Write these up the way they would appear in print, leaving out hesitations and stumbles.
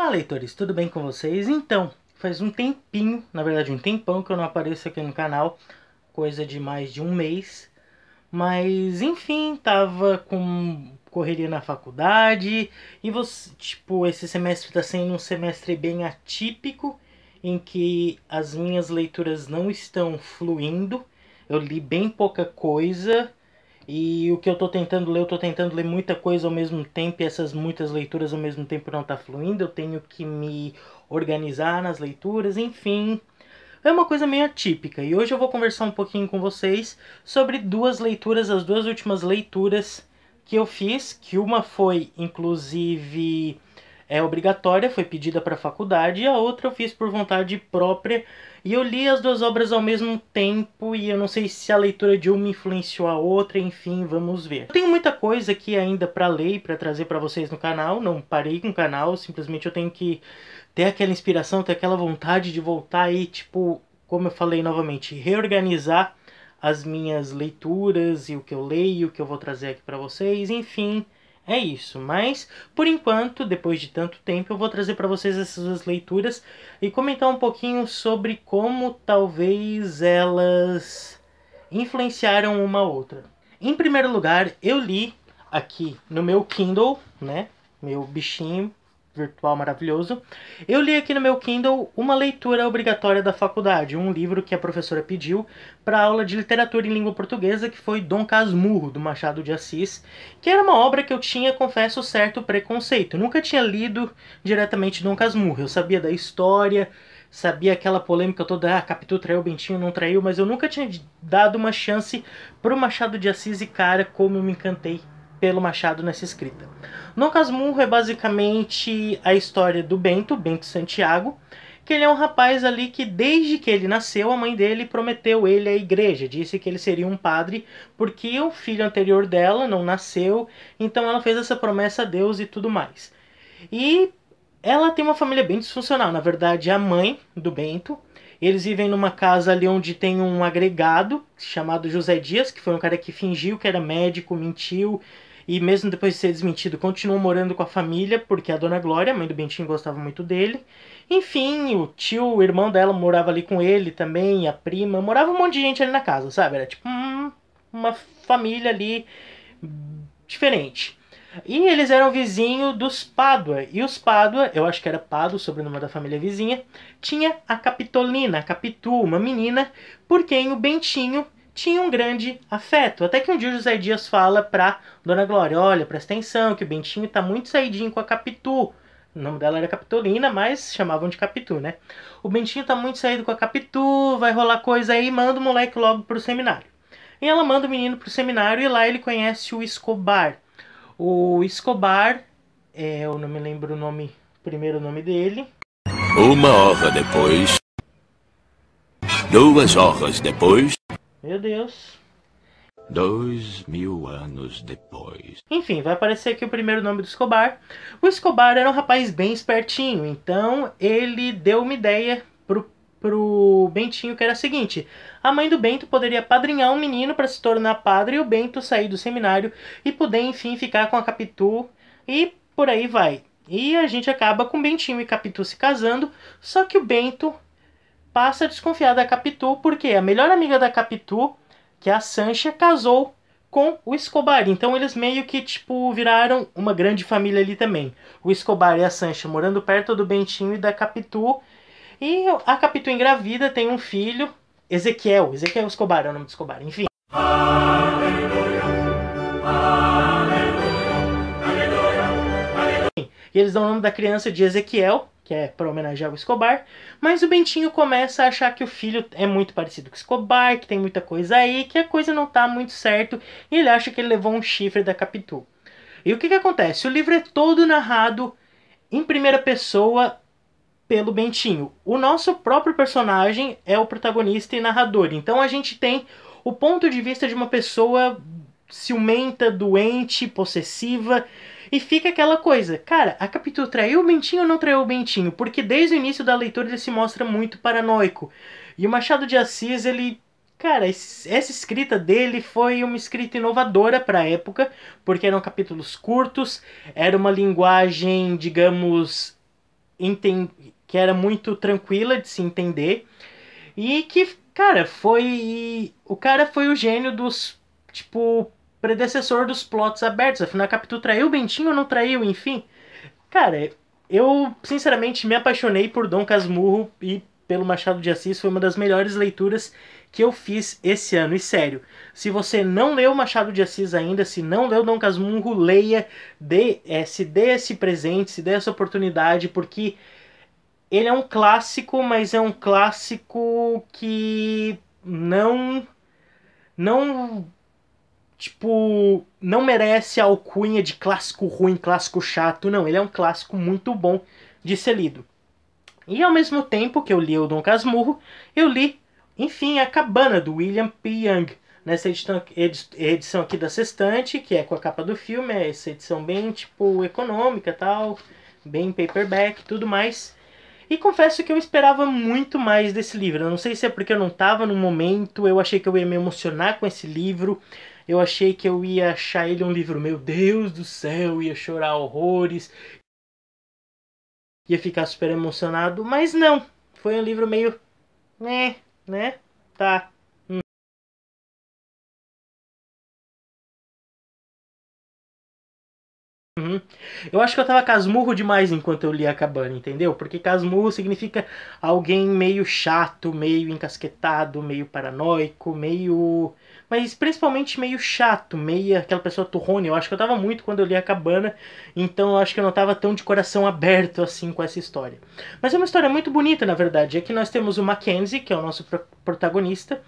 Olá, leitores, tudo bem com vocês? Então, faz um tempinho, na verdade um tempão que eu não apareço aqui no canal, coisa de mais de um mês, mas enfim, tava com correria na faculdade e esse semestre tá sendo um semestre bem atípico, em que as minhas leituras não estão fluindo, eu li bem pouca coisa. E o que eu tô tentando ler muita coisa ao mesmo tempo, e essas muitas leituras ao mesmo tempo não tá fluindo, eu tenho que me organizar nas leituras, enfim. É uma coisa meio atípica, e hoje eu vou conversar um pouquinho com vocês sobre duas leituras, as duas últimas leituras que eu fiz, que uma foi, inclusive, obrigatória, foi pedida para a faculdade, e a outra eu fiz por vontade própria. E eu li as duas obras ao mesmo tempo, e eu não sei se a leitura de uma influenciou a outra, enfim, vamos ver. Eu tenho muita coisa aqui ainda para ler e para trazer para vocês no canal, não parei com o canal, simplesmente eu tenho que ter aquela inspiração, ter aquela vontade de voltar e, tipo, como eu falei novamente, reorganizar as minhas leituras e o que eu leio, o que eu vou trazer aqui para vocês, enfim. É isso, mas por enquanto, depois de tanto tempo, eu vou trazer para vocês essas duas leituras e comentar um pouquinho sobre como talvez elas influenciaram uma outra. Em primeiro lugar, eu li aqui no meu Kindle, né, meu bichinho virtual maravilhoso, eu li aqui no meu Kindle uma leitura obrigatória da faculdade, um livro que a professora pediu para aula de literatura em língua portuguesa, que foi Dom Casmurro, do Machado de Assis, que era uma obra que eu tinha, confesso, certo preconceito. Eu nunca tinha lido diretamente Dom Casmurro, eu sabia da história, sabia aquela polêmica toda, Capitu traiu o Bentinho, não traiu, mas eu nunca tinha dado uma chance pro Machado de Assis e, cara, como eu me encantei pelo Machado nessa escrita. Dom Casmurro é basicamente a história do Bento Santiago, que ele é um rapaz ali que desde que ele nasceu, a mãe dele prometeu ele à igreja, disse que ele seria um padre porque o filho anterior dela não nasceu, então ela fez essa promessa a Deus e tudo mais. E ela tem uma família bem disfuncional, na verdade a mãe do Bento, eles vivem numa casa ali onde tem um agregado chamado José Dias, que foi um cara que fingiu que era médico, mentiu, e mesmo depois de ser desmentido, continuou morando com a família, porque a Dona Glória, a mãe do Bentinho, gostava muito dele. Enfim, o tio, o irmão dela morava ali com ele também, a prima, morava um monte de gente ali na casa, sabe? Era tipo uma família ali diferente. E eles eram vizinhos dos Pádua. E os Pádua, eu acho que era Pádua, o sobrenome da família vizinha, tinha a Capitolina, a Capitu, uma menina, por quem o Bentinho tinha um grande afeto. Até que um dia o José Dias fala pra Dona Glória, olha, presta atenção, que o Bentinho tá muito saidinho com a Capitu. O nome dela era Capitolina, mas chamavam de Capitu, né? O Bentinho tá muito saído com a Capitu, vai rolar coisa aí, manda o moleque logo pro seminário. E ela manda o menino pro seminário e lá ele conhece o Escobar. O Escobar, eu não me lembro o primeiro nome dele. 1 hora depois. 2 horas depois. Meu Deus. 2000 anos depois. Enfim, vai aparecer aqui o primeiro nome do Escobar. O Escobar era um rapaz bem espertinho, então ele deu uma ideia pro Bentinho, que era a seguinte: a mãe do Bento poderia padrinhar um menino para se tornar padre e o Bento sair do seminário e poder, enfim, ficar com a Capitu e por aí vai. E a gente acaba com Bentinho e Capitu se casando, só que o Bento passa a desconfiar da Capitu porque a melhor amiga da Capitu, que é a Sancha, casou com o Escobar. Então eles meio que, tipo, viraram uma grande família ali também. O Escobar e a Sancha morando perto do Bentinho e da Capitu. E a Capitu engravida, tem um filho, Ezequiel Escobar é o nome do Escobar, enfim. E eles dão o nome da criança de Ezequiel, que é para homenagear o Escobar, mas o Bentinho começa a achar que o filho é muito parecido com o Escobar, que tem muita coisa aí, que a coisa não tá muito certo, e ele acha que ele levou um chifre da Capitu. E o que acontece? O livro é todo narrado em primeira pessoa pelo Bentinho. O nosso próprio personagem é o protagonista e narrador, então a gente tem o ponto de vista de uma pessoa ciumenta, doente, possessiva. E fica aquela coisa, cara, a Capitu traiu o Bentinho ou não traiu o Bentinho? Porque desde o início da leitura ele se mostra muito paranoico. E o Machado de Assis, ele... Cara, essa escrita dele foi uma escrita inovadora para a época, porque eram capítulos curtos, era uma linguagem, digamos, que era muito tranquila de se entender. E que, cara, o cara foi o gênio dos, tipo, predecessor dos plots abertos. Afinal, a Capitu traiu o Bentinho ou não traiu, enfim. Cara, eu sinceramente me apaixonei por Dom Casmurro e pelo Machado de Assis. Foi uma das melhores leituras que eu fiz esse ano. E sério, se você não leu Machado de Assis ainda, se não leu Dom Casmurro, leia, se dê esse presente, se dê essa oportunidade, porque ele é um clássico, mas é um clássico que não, tipo, não merece a alcunha de clássico ruim, clássico chato, não. Ele é um clássico muito bom de ser lido. E ao mesmo tempo que eu li o Dom Casmurro, eu li, enfim, A Cabana, do William P. Young. Nessa edição aqui da Sextante, que é com a capa do filme, é essa edição bem, tipo, econômica tal, bem paperback e tudo mais. E confesso que eu esperava muito mais desse livro. Eu não sei se é porque eu não estava no momento, eu achei que eu ia me emocionar com esse livro, eu achei que eu ia achar ele um livro, meu Deus do céu, ia chorar horrores, ia ficar super emocionado, mas não. Foi um livro meio, né? Tá. Uhum. Eu acho que eu tava casmurro demais enquanto eu li A Cabana, entendeu? Porque casmurro significa alguém meio chato, meio encasquetado, meio paranoico, meio... Mas principalmente meio chato, meio aquela pessoa turrona. Eu acho que eu tava muito quando eu li A Cabana, então eu acho que eu não tava tão de coração aberto assim com essa história. Mas é uma história muito bonita, na verdade. Aqui nós temos o Mackenzie, que é o nosso protagonista,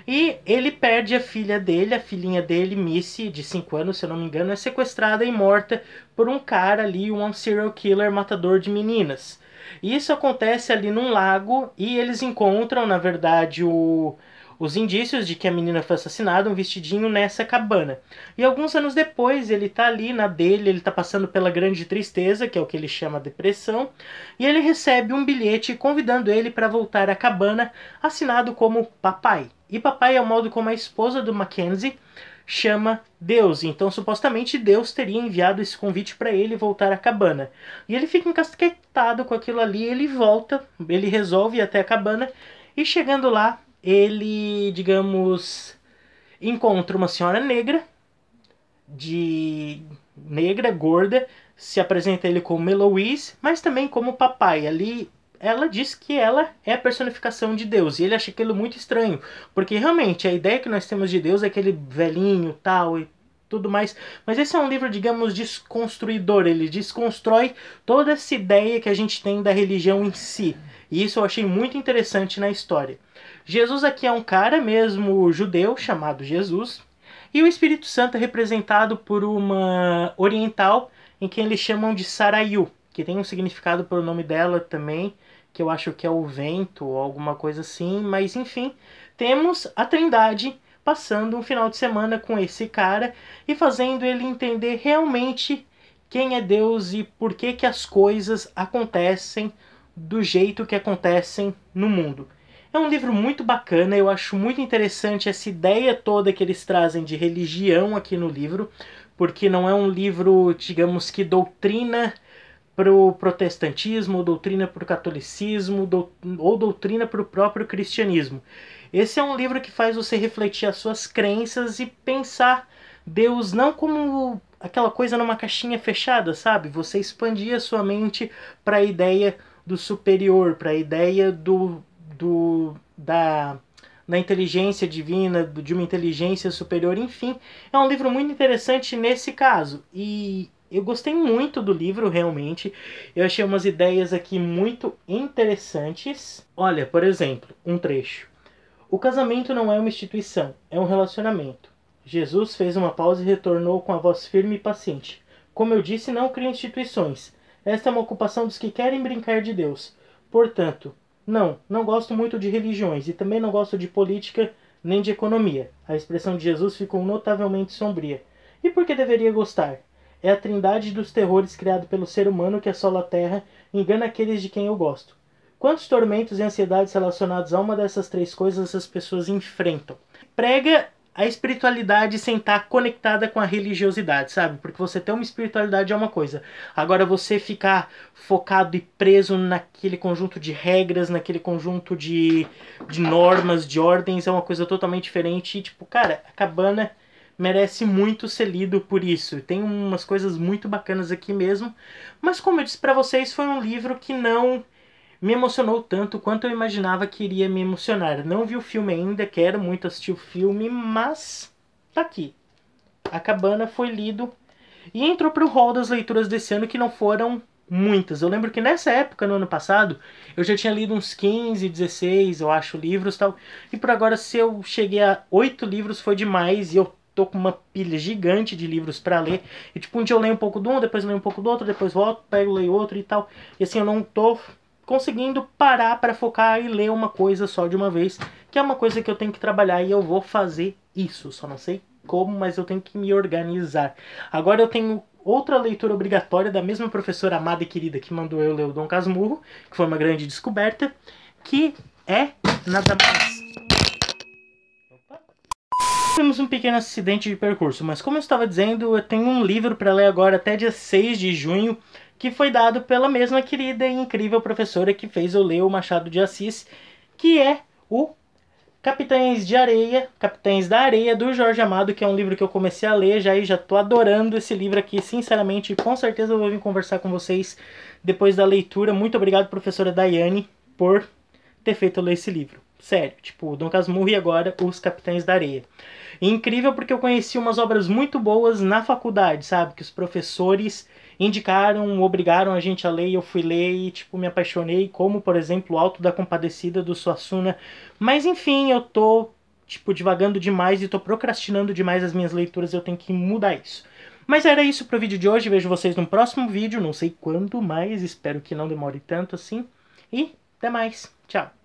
e ele perde a filha dele, a filhinha dele, Missy, de 5 anos, se eu não me engano, é sequestrada e morta por um cara ali, um serial killer matador de meninas. E isso acontece ali num lago e eles encontram, na verdade, os indícios de que a menina foi assassinada, um vestidinho nessa cabana. E alguns anos depois, ele tá ali na dele, ele tá passando pela grande tristeza, que é o que ele chama depressão, e ele recebe um bilhete convidando ele para voltar à cabana, assinado como Papai. E Papai é o modo como a esposa do Mackenzie chama Deus. Então, supostamente, Deus teria enviado esse convite para ele voltar à cabana. E ele fica encasquetado com aquilo ali, ele volta, ele resolve ir até a cabana, e chegando lá, ele, digamos, encontra uma senhora negra, gorda, se apresenta ele como Eloise, mas também como papai. Ali ela diz que ela é a personificação de Deus, e ele acha aquilo muito estranho, porque realmente a ideia que nós temos de Deus é aquele velhinho tal e tudo mais, mas esse é um livro, digamos, desconstruidor, ele desconstrói toda essa ideia que a gente tem da religião em si, e isso eu achei muito interessante na história. Jesus aqui é um cara mesmo judeu chamado Jesus, e o Espírito Santo é representado por uma oriental em quem eles chamam de Sarayu, que tem um significado pelo nome dela também, que eu acho que é o vento ou alguma coisa assim, mas enfim, temos a Trindade passando um final de semana com esse cara e fazendo ele entender realmente quem é Deus e por que que as coisas acontecem do jeito que acontecem no mundo. É um livro muito bacana, eu acho muito interessante essa ideia toda que eles trazem de religião aqui no livro, porque não é um livro, digamos que doutrina para o protestantismo, ou doutrina para o catolicismo, ou doutrina para o próprio cristianismo. Esse é um livro que faz você refletir as suas crenças e pensar Deus não como aquela coisa numa caixinha fechada, sabe? Você expandir a sua mente para a ideia do superior, para a ideia da inteligência divina, de uma inteligência superior, enfim. É um livro muito interessante nesse caso. E eu gostei muito do livro, realmente. Eu achei umas ideias aqui muito interessantes. Olha, por exemplo, um trecho. O casamento não é uma instituição, é um relacionamento. Jesus fez uma pausa e retornou com a voz firme e paciente. Como eu disse, não crio instituições. Esta é uma ocupação dos que querem brincar de Deus. Portanto, não gosto muito de religiões e também não gosto de política nem de economia. A expressão de Jesus ficou notavelmente sombria. E por que deveria gostar? É a trindade dos terrores criado pelo ser humano que assola a terra e engana aqueles de quem eu gosto. Quantos tormentos e ansiedades relacionados a uma dessas três coisas as pessoas enfrentam? Prega a espiritualidade sem estar conectada com a religiosidade, sabe? Porque você ter uma espiritualidade é uma coisa. Agora você ficar focado e preso naquele conjunto de regras, naquele conjunto de normas, de ordens, é uma coisa totalmente diferente. E, tipo, cara, a Cabana merece muito ser lido por isso. Tem umas coisas muito bacanas aqui mesmo. Mas como eu disse pra vocês, foi um livro que não me emocionou tanto quanto eu imaginava que iria me emocionar. Não vi o filme ainda, quero muito assistir o filme, mas tá aqui. A Cabana foi lido e entrou pro hall das leituras desse ano, que não foram muitas. Eu lembro que nessa época, no ano passado, eu já tinha lido uns 15, 16, eu acho, livros e tal. E por agora, se eu cheguei a 8 livros, foi demais. E eu tô com uma pilha gigante de livros pra ler. E tipo, um dia eu leio um pouco de um, depois eu leio um pouco do outro, depois volto, pego, leio outro e tal. E assim, eu não tô conseguindo parar para focar e ler uma coisa só de uma vez, que é uma coisa que eu tenho que trabalhar e eu vou fazer isso, só não sei como, mas eu tenho que me organizar. Agora eu tenho outra leitura obrigatória da mesma professora amada e querida que mandou eu ler o Dom Casmurro, que foi uma grande descoberta, que é nada mais... Tivemos um pequeno acidente de percurso, mas como eu estava dizendo, eu tenho um livro para ler agora até dia 6 de junho, que foi dado pela mesma querida e incrível professora que fez eu ler o Machado de Assis, que é o Capitães da Areia, do Jorge Amado, que é um livro que eu comecei a ler já e já tô adorando esse livro aqui, sinceramente, e com certeza eu vou vir conversar com vocês depois da leitura. Muito obrigado, professora Daiane, por ter feito eu ler esse livro. Sério, tipo, Dom Casmurro e agora Os Capitães da Areia. E incrível porque eu conheci umas obras muito boas na faculdade, sabe? Que os professores indicaram, obrigaram a gente a ler e eu fui ler e, tipo, me apaixonei, como, por exemplo, o Alto da Compadecida, do Suassuna. Mas, enfim, eu tô, tipo, divagando demais e tô procrastinando demais as minhas leituras, eu tenho que mudar isso. Mas era isso pro vídeo de hoje, vejo vocês no próximo vídeo, não sei quando, mas espero que não demore tanto assim. E até mais, tchau!